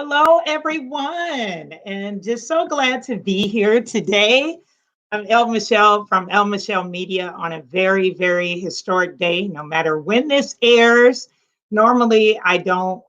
Hello, everyone, and just so glad to be here today. I'm El Michelle from El Michelle Media on a very, very historic day, no matter when this airs. Normally, I don't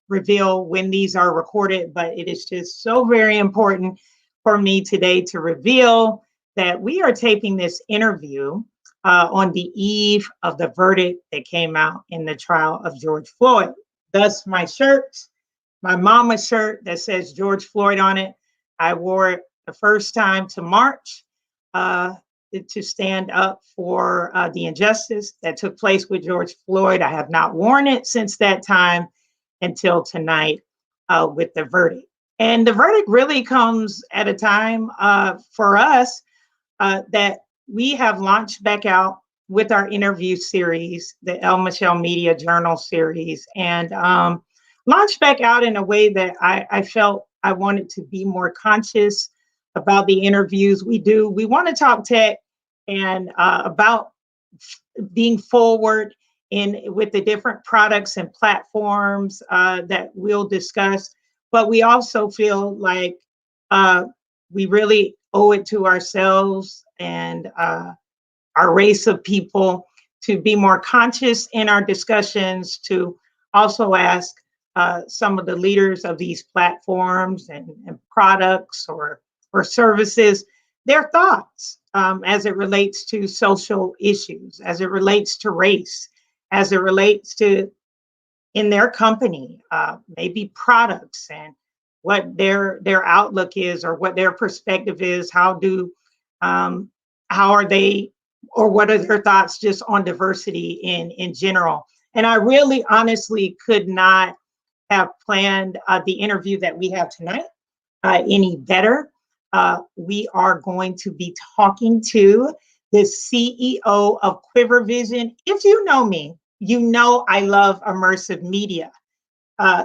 reveal when these are recorded, but it is just so very important for me today to reveal that we are taping this interview on the eve of the verdict that came out in the trial of George Floyd. Thus, my mama shirt that says George Floyd on it. I wore it the first time to march to stand up for the injustice that took place with George Floyd. I have not worn it since that time until tonight with the verdict. And the verdict really comes at a time for us that we have launched back out with our interview series, the El Michelle Media Journal series, and launched back out in a way that I felt I wanted to be more conscious about the interviews we do. We want to talk tech and about being forward with the different products and platforms that we'll discuss. But we also feel like we really owe it to ourselves and our race of people to be more conscious in our discussions, to also ask some of the leaders of these platforms and products or services, their thoughts as it relates to social issues, as it relates to race, as it relates to in their company, maybe products and what their outlook is or what their perspective is. How are they, or what are their thoughts just on diversity in general? And I really honestly could not have planned the interview that we have tonight any better. We are going to be talking to the CEO of QuiverVision. If you know me, you know I love immersive media.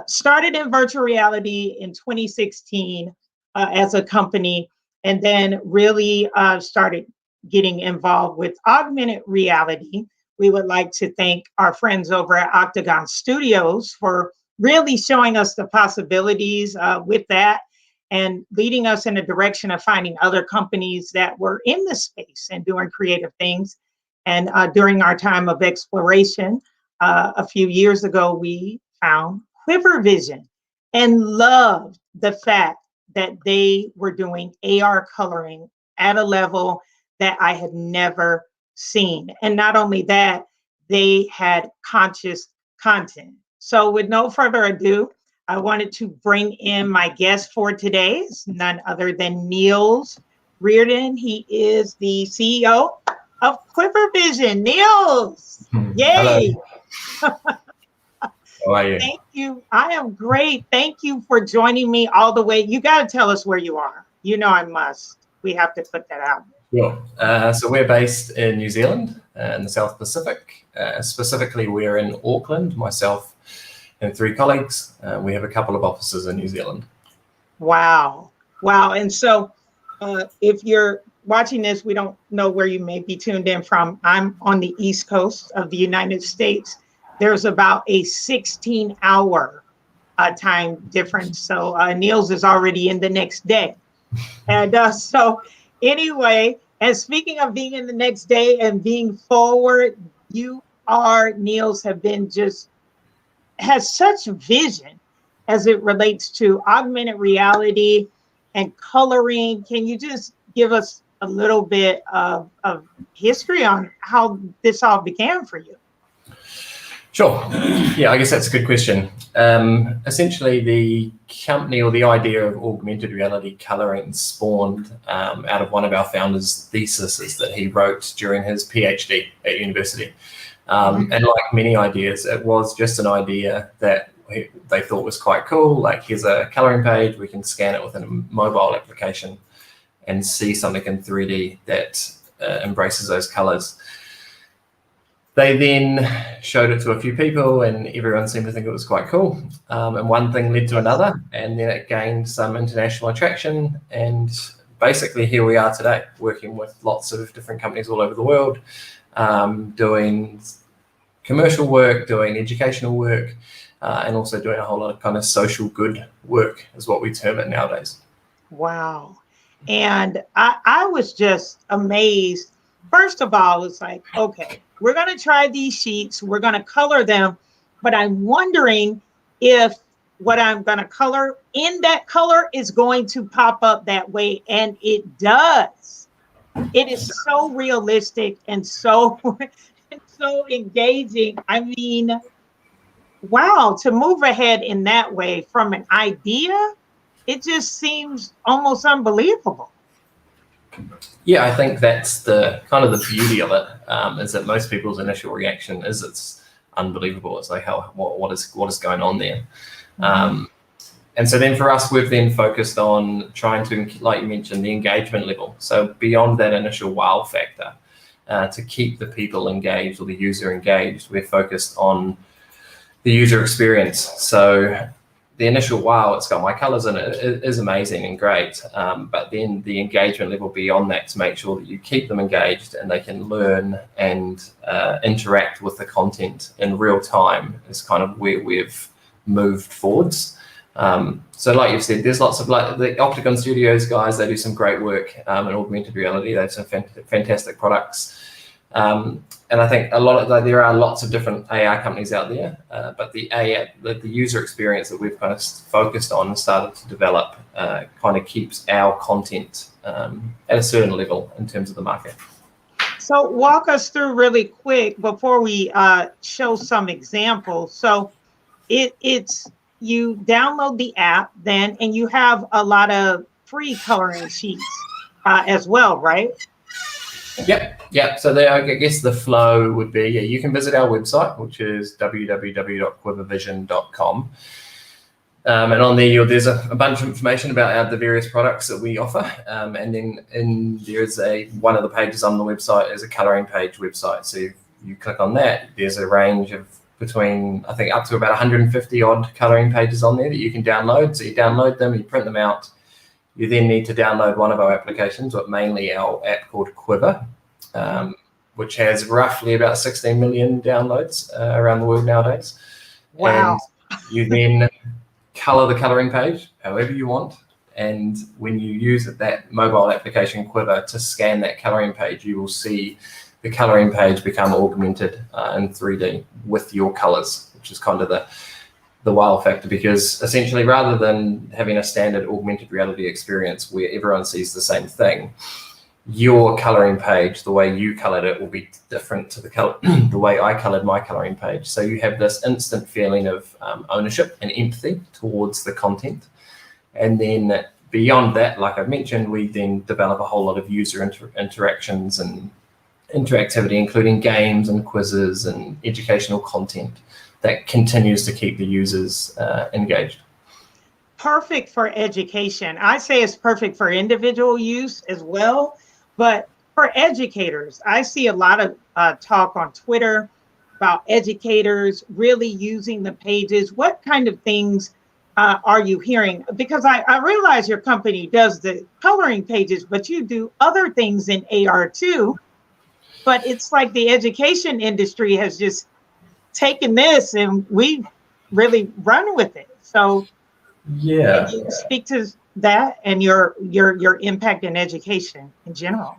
Started in virtual reality in 2016 as a company, and then really started getting involved with augmented reality. We would like to thank our friends over at Octagon Studios for really showing us the possibilities with that and leading us in a direction of finding other companies that were in the space and doing creative things. And during our time of exploration, a few years ago, we found QuiverVision and loved the fact that they were doing AR coloring at a level that I had never seen. And not only that, they had conscious content. So with no further ado, I wanted to bring in my guest for today. It's none other than Nils Reardon. He is the CEO of QuiverVision. Nils, yay! Hello. How are you? Thank you. I am great. Thank you for joining me all the way. You got to tell us where you are. You know I must. We have to put that out. Sure. So we're based in New Zealand in the South Pacific. Specifically, we're in Auckland, myself and 3 colleagues. We have a couple of offices in New Zealand. Wow. Wow. And so if you're watching this, we don't know where you may be tuned in from. I'm on the East Coast of the United States. There's about a 16-hour time difference. So Niels is already in the next day. And so anyway, and speaking of being in the next day and being forward, Niels, has such vision as it relates to augmented reality and coloring. Can you just give us a little bit of history on how this all began for you? Sure. Yeah, I guess that's a good question. Essentially, the company or the idea of augmented reality coloring spawned out of one of our founders' theses that he wrote during his PhD at university. And like many ideas, it was just an idea that they thought was quite cool. Like, here's a coloring page, we can scan it within a mobile application and see something in 3D that embraces those colors. They then showed it to a few people and everyone seemed to think it was quite cool. And one thing led to another, and then it gained some international attraction. And basically here we are today, working with lots of different companies all over the world, doing commercial work, doing educational work, and also doing a whole lot of kind of social good work is what we term it nowadays. Wow. And I was just amazed. First of all, it's like, okay, we're going to try these sheets. We're going to color them. But I'm wondering if what I'm going to color in that color is going to pop up that way. And it does. It is so realistic and so, so engaging. I mean, wow, to move ahead in that way from an idea, it just seems almost unbelievable. Yeah, I think that's the kind of the beauty of it, is that most people's initial reaction is it's unbelievable. It's like, what is going on there? And so then for us, we've then focused on trying to, like you mentioned, the engagement level. So beyond that initial wow factor, to keep the people engaged or the user engaged, we're focused on the user experience. So the initial wow, it's got my colors in it, is amazing and great. But then the engagement level beyond that, to make sure that you keep them engaged and they can learn and interact with the content in real time, is kind of where we've moved forwards. So like you've said, there's lots of, like the Octagon Studios guys, they do some great work in augmented reality. They have some fantastic products. And I think there are lots of different AR companies out there, but the user experience that we've kind of focused on and started to develop kind of keeps our content at a certain level in terms of the market. So walk us through really quick before we show some examples. So it's you download the app then, and you have a lot of free coloring sheets as well, right? Yep. So there, I guess the flow would be, you can visit our website, which is www.QuiverVision.com. And on there, there's a bunch of information about the various products that we offer. And then there's one of the pages on the website is a coloring page website. So you click on that, there's a range of between, I think, up to about 150 odd coloring pages on there that you can download. So you download them, you print them out. You then need to download one of our applications, but mainly our app called Quiver, which has roughly about 16 million downloads around the world nowadays. Wow. And you then color the coloring page however you want. And when you use that mobile application Quiver to scan that coloring page, you will see the coloring page become augmented in 3D with your colors, which is kind of the wow factor, because essentially rather than having a standard augmented reality experience where everyone sees the same thing, your coloring page, the way you colored it, will be different to the way I colored my coloring page. So you have this instant feeling of ownership and empathy towards the content. And then beyond that, like I've mentioned, we then develop a whole lot of user interactions and interactivity, including games and quizzes and educational content that continues to keep the users engaged. Perfect for education. I say it's perfect for individual use as well, but for educators, I see a lot of talk on Twitter about educators really using the pages. What kind of things are you hearing? Because I realize your company does the coloring pages, but you do other things in AR too. But it's like the education industry has just taken this and we really run with it. So yeah, can you speak to that and your impact in education in general?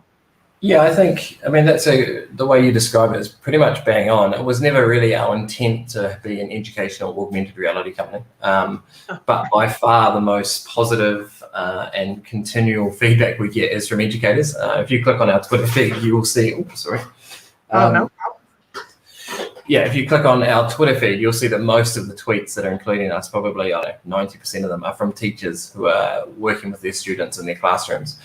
Yeah, I mean, the way you describe it is pretty much bang on. It was never really our intent to be an educational augmented reality company. But by far the most positive and continual feedback we get is from educators. If you click on our Twitter feed, you will see, No. Yeah, if you click on our Twitter feed, you'll see that most of the tweets that are including us, probably 90% of them, are from teachers who are working with their students in their classrooms.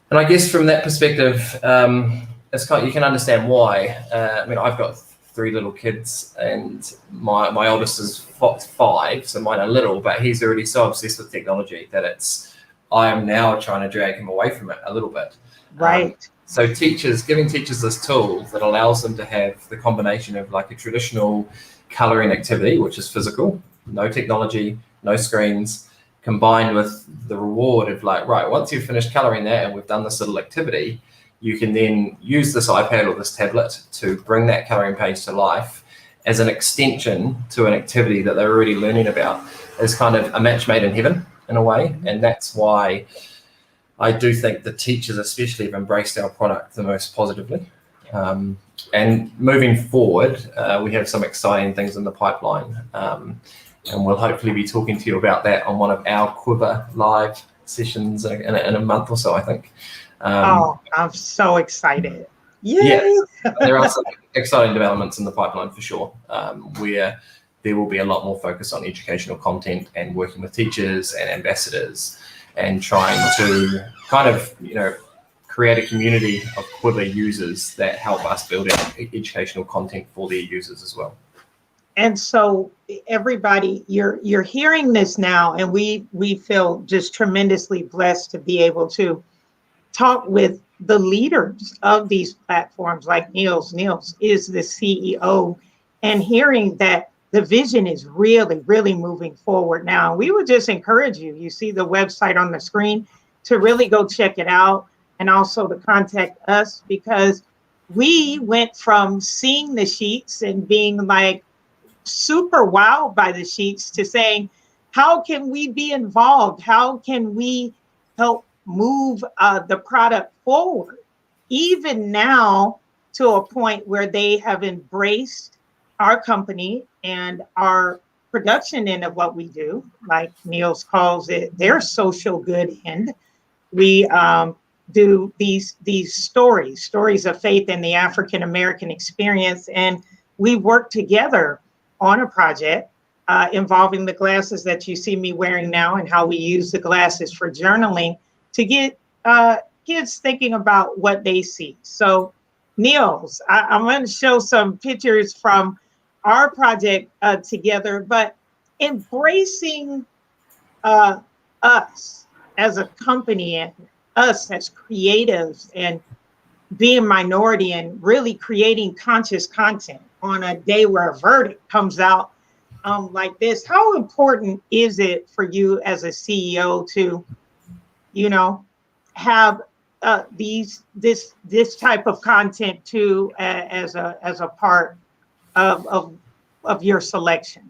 And I guess from that perspective, you can understand why. I mean, I've got 3 little kids, and my oldest is 5, so mine are little, but he's already so obsessed with technology that I am now trying to drag him away from it a little bit. Right. So giving teachers this tool that allows them to have the combination of like a traditional coloring activity, which is physical, no technology, no screens, combined with the reward of like, right, once you've finished coloring that and we've done this little activity, you can then use this iPad or this tablet to bring that coloring page to life as an extension to an activity that they're already learning about is kind of a match made in heaven in a way. And that's why I do think the teachers especially have embraced our product the most positively. And moving forward, we have some exciting things in the pipeline. And we'll hopefully be talking to you about that on one of our Quiver live sessions in a month or so, I think. Oh, I'm so excited. Yay! Yeah, there are some exciting developments in the pipeline for sure, where there will be a lot more focus on educational content and working with teachers and ambassadors and trying to kind of, create a community of Quiver users that help us build out educational content for their users as well. And so everybody, you're hearing this now, and we feel just tremendously blessed to be able to talk with the leaders of these platforms like Nils. Nils is the CEO, and hearing that the vision is really, really moving forward now. We would just encourage you. You see the website on the screen to really go check it out, and also to contact us, because we went from seeing the sheets and being like super wowed by the sheets to saying, how can we be involved? How can we help move the product forward? Even now, to a point where they have embraced our company and our production end of what we do, like Nils calls it, their social good end. We do these stories of faith in the African American experience, and we work together on a project involving the glasses that you see me wearing now, and how we use the glasses for journaling to get kids thinking about what they see. So Nils, I'm going to show some pictures from our project together, but embracing us as a company and us as creatives and being minority and really creating conscious content on a day where a verdict comes out like this. How important is it for you as a CEO to, have this type of content too as a part of your selection?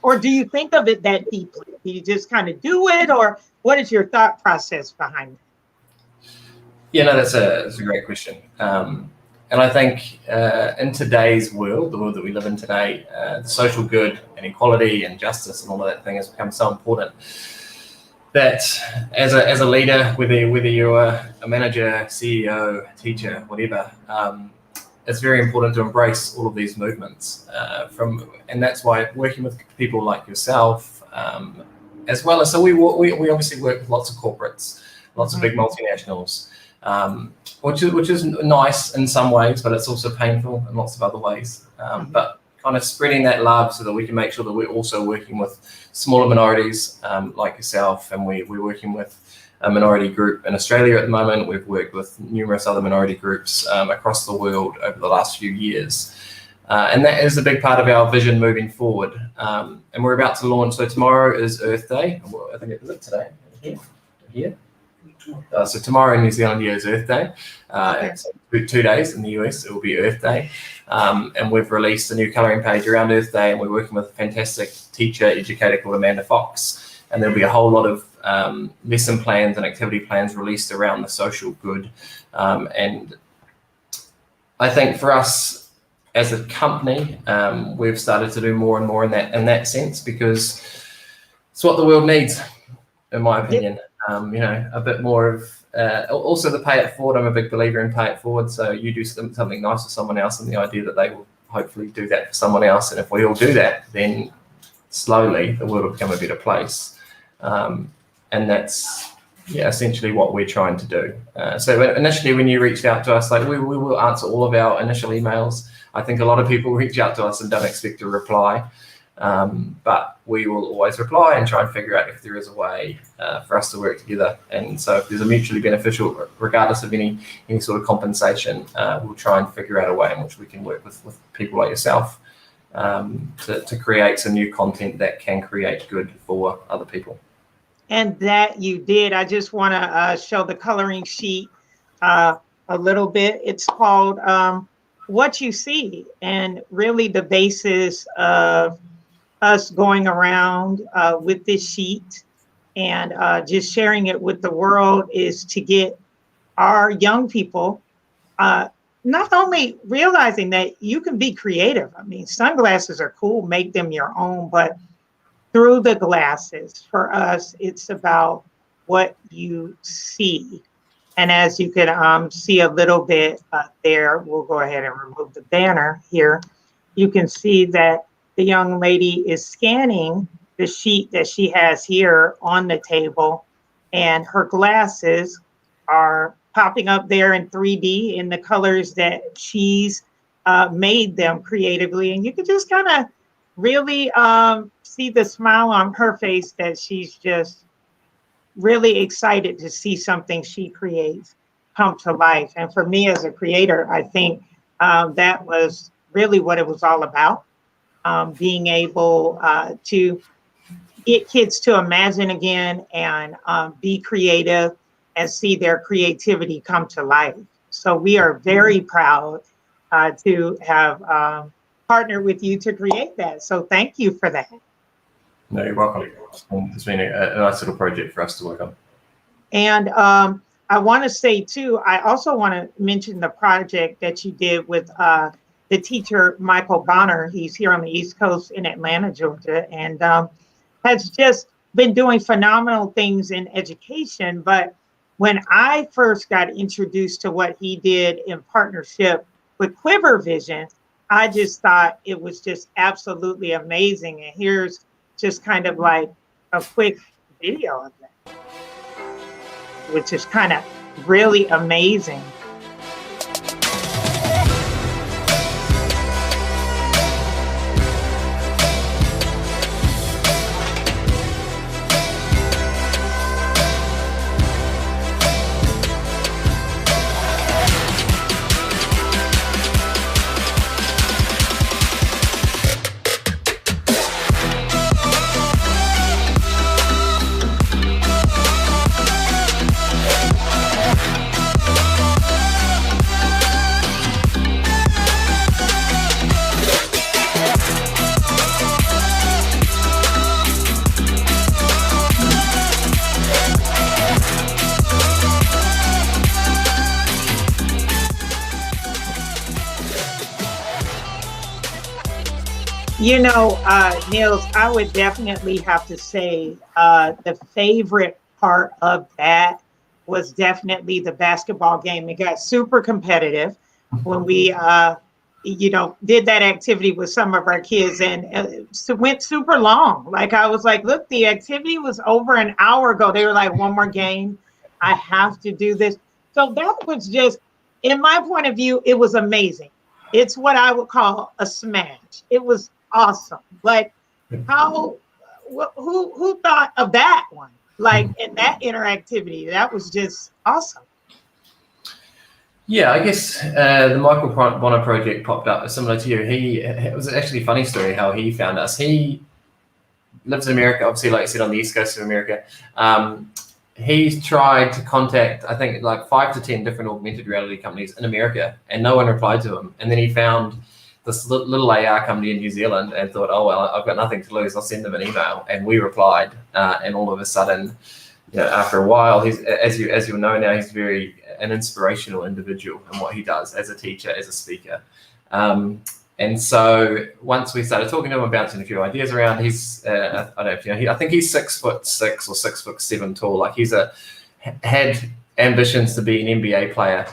Or do you think of it that deeply? Do you just kind of do it, or what is your thought process behind it? Yeah, no, that's a great question. And I think in today's world, the world that we live in today, the social good and equality and justice and all of that thing has become so important that as a leader, whether you're a manager, CEO, teacher, whatever, it's very important to embrace all of these movements. And that's why working with people like yourself, as well as, so we obviously work with lots of corporates, lots of big multinationals. Which is nice in some ways, but it's also painful in lots of other ways. But kind of spreading that love so that we can make sure that we're also working with smaller minorities like yourself, and we're working with a minority group in Australia at the moment. We've worked with numerous other minority groups across the world over the last few years. And that is a big part of our vision moving forward. And we're about to launch, so tomorrow is Earth Day. Well, I think it is today. Here. So tomorrow in New Zealand is Earth Day. It's 2 days in the US, it will be Earth Day. And we've released a new colouring page around Earth Day, and we're working with a fantastic teacher educator called Amanda Fox. And there'll be a whole lot of lesson plans and activity plans released around the social good. And I think for us as a company, we've started to do more and more in that sense, because it's what the world needs, in my opinion. A bit more of also the pay it forward. I'm a big believer in pay it forward. So you do something nice for someone else, and the idea that they will hopefully do that for someone else. And if we all do that, then slowly the world will become a better place. And that's essentially what we're trying to do. So initially, when you reached out to us, like we will answer all of our initial emails. I think a lot of people reach out to us and don't expect a reply. But we will always reply and try and figure out if there is a way for us to work together. And so if there's a mutually beneficial, regardless of any sort of compensation, we'll try and figure out a way in which we can work with people like yourself to create some new content that can create good for other people. And that you did. I just want to show the coloring sheet a little bit. It's called what you see, and really the basis of us going around with this sheet and just sharing it with the world is to get our young people not only realizing that you can be creative. I mean, sunglasses are cool, make them your own, but through the glasses, for us, it's about what you see. And as you can see a little bit there, we'll go ahead and remove the banner here. You can see that the young lady is scanning the sheet that she has here on the table, and her glasses are popping up there in 3D in the colors that she's made them creatively. And you can just kind of really see the smile on her face that she's just really excited to see something she creates come to life. And for me as a creator, I think that was really what it was all about, being able to get kids to imagine again and be creative and see their creativity come to life. So we are very proud to have partnered with you to create that. So thank you for that. No, you're welcome. It's been a nice little project for us to work on. And I want to say too, I also want to mention the project that you did with the teacher, Michael Bonner. He's here on the East Coast in Atlanta, Georgia, and has just been doing phenomenal things in education. But when I first got introduced to what he did in partnership with QuiverVision, I just thought it was just absolutely amazing. And here's just kind of like a quick video of that, which is kind of really amazing. You know, Nils, I would definitely have to say the favorite part of that was definitely the basketball game. It got super competitive when we, did that activity with some of our kids, and it went super long. Like I was like, look, the activity was over an hour ago. They were like, one more game. I have to do this. So that was just, in my point of view, it was amazing. It's what I would call a smash. It was awesome. Like who thought of that one? Like in that interactivity, that was just awesome. Yeah, I guess the Michael Bonner project popped up similar to you. It was actually a funny story how he found us. He lives in America, obviously, like I said, on the East Coast of America. He tried to contact, I think, like 5 to 10 different augmented reality companies in America, and no one replied to him. And then he found this little AR company in New Zealand and thought, oh, well, I've got nothing to lose. I'll send them an email. And we replied. And all of a sudden, after a while, he's, as you'll know now, he's an inspirational individual in what he does as a teacher, as a speaker. And so once we started talking to him, bouncing a few ideas around, he's, I don't know if you know, I think he's 6'6" or 6'7" tall. Like had ambitions to be an NBA player.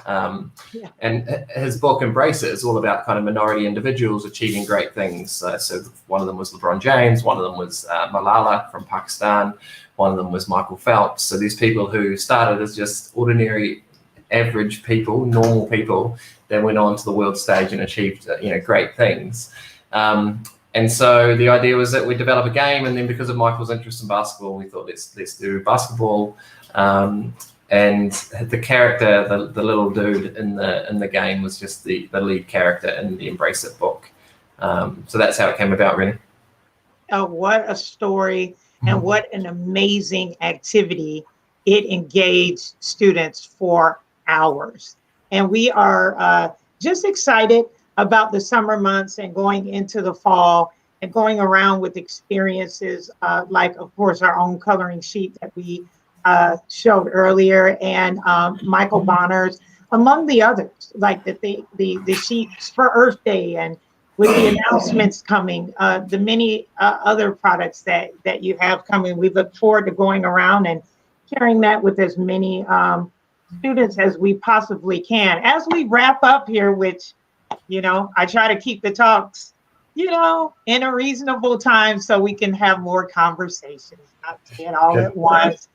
And his book Embrace It is all about kind of minority individuals achieving great things. So one of them was LeBron James, one of them was Malala from Pakistan, one of them was Michael Phelps. So these people who started as just ordinary, average people, normal people, then went on to the world stage and achieved great things. And so the idea was that we develop a game, and then because of Michael's interest in basketball, we thought let's do basketball. And the character, the little dude in the game, was just the lead character in the Embrace It book. So that's how it came about, really. What a story, and what an amazing activity. It engaged students for hours. And we are just excited about the summer months and going into the fall and going around with experiences like, of course, our own coloring sheet that we showed earlier, and Michael Bonner's, among the others, like the sheets for Earth Day, and with the announcements coming, the many other products that you have coming. We look forward to going around and sharing that with as many students as we possibly can. As we wrap up here, which, I try to keep the talks, in a reasonable time so we can have more conversations, not say it all at once.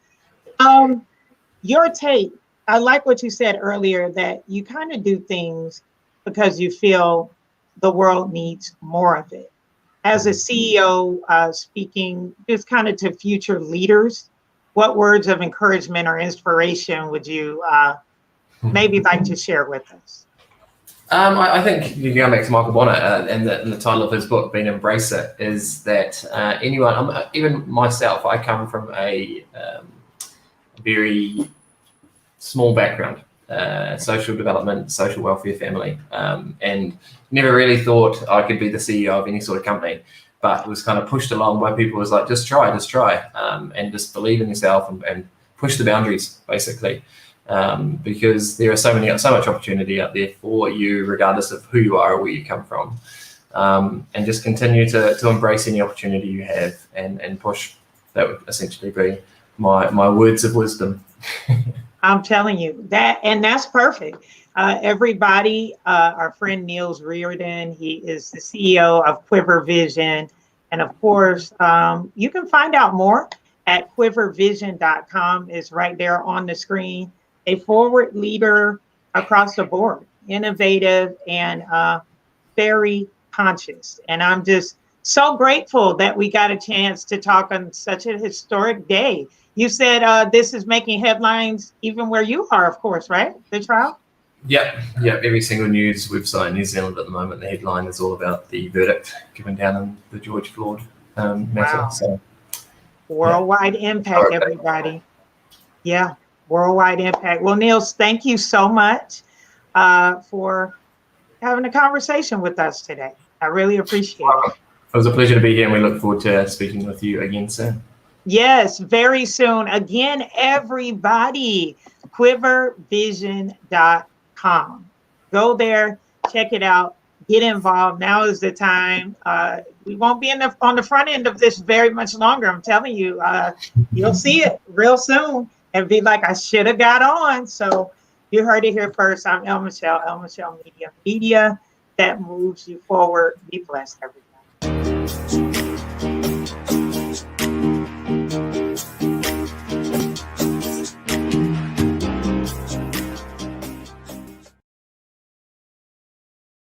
Your take, I like what you said earlier, that you kind of do things because you feel the world needs more of it. As a CEO, speaking just kind of to future leaders, what words of encouragement or inspiration would you maybe like to share with us? I think you go back to Michael Bonner and the title of his book, Being Embrace It, is that anyone, even myself, I come from a very small background, social development, social welfare family, and never really thought I could be the CEO of any sort of company, but was kind of pushed along by people who was like, just try, and just believe in yourself and push the boundaries, basically. Because there are so much opportunity out there for you, regardless of who you are or where you come from, and just continue to embrace any opportunity you have and push. That would essentially be my words of wisdom. I'm telling you that, and that's perfect. Everybody, our friend Nils Reardon, he is the CEO of QuiverVision, and of course, you can find out more at QuiverVision.com. It's right there on the screen. A forward leader across the board, innovative and very conscious. And I'm just so grateful that we got a chance to talk on such a historic day. You said this is making headlines even where you are, of course, right? The trial? Yep. Every single news website in New Zealand at the moment, the headline is all about the verdict given down in the George Floyd matter. Wow. So, worldwide impact, everybody. Yeah. Worldwide impact. Well, Nils, thank you so much for having a conversation with us today. I really appreciate it. It was a pleasure to be here, and we look forward to speaking with you again soon. Yes, very soon. Again, everybody, QuiverVision.com. Go there, check it out, get involved. Now is the time. We won't be on the front end of this very much longer. I'm telling you, you'll see it real soon and be like, I should have got on. So you heard it here first. I'm El Michelle Media that moves you forward. Be blessed, everybody.